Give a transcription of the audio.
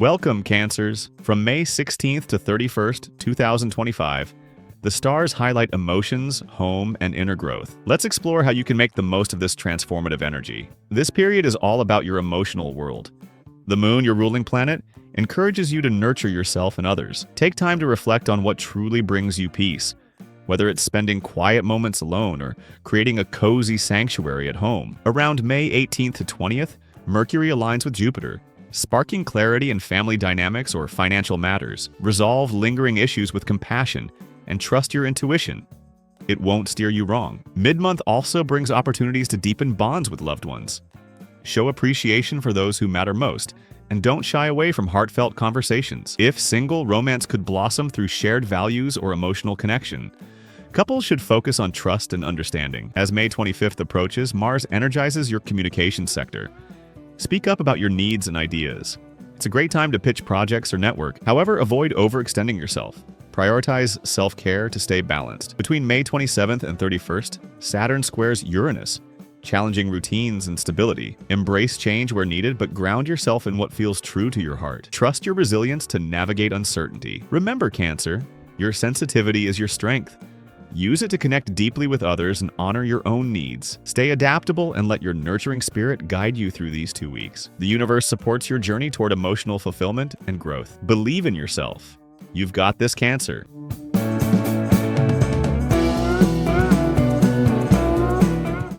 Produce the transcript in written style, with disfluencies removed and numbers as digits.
Welcome, Cancers! From May 16th to 31st, 2025, the stars highlight emotions, home, and inner growth. Let's explore how you can make the most of this transformative energy. This period is all about your emotional world. The moon, your ruling planet, encourages you to nurture yourself and others. Take time to reflect on what truly brings you peace, whether it's spending quiet moments alone or creating a cozy sanctuary at home. Around May 18th to 20th, Mercury aligns with Jupiter, sparking clarity in family dynamics or financial matters. Resolve lingering issues with compassion and trust your intuition. It won't steer you wrong. Mid-month also brings opportunities to deepen bonds with loved ones. Show appreciation for those who matter most, and don't shy away from heartfelt conversations. If single, romance could blossom through shared values or emotional connection. Couples should focus on trust and understanding. As May 25th approaches, Mars energizes your communication sector. Speak up about your needs and ideas. It's a great time to pitch projects or network. However, avoid overextending yourself. Prioritize self-care to stay balanced. Between May 27th and 31st, Saturn squares Uranus, challenging routines and stability. Embrace change where needed, but ground yourself in what feels true to your heart. Trust your resilience to navigate uncertainty. Remember, Cancer, your sensitivity is your strength. Use it to connect deeply with others and honor your own needs. Stay adaptable and let your nurturing spirit guide you through these 2 weeks. The universe supports your journey toward emotional fulfillment and growth. Believe in yourself. You've got this, Cancer.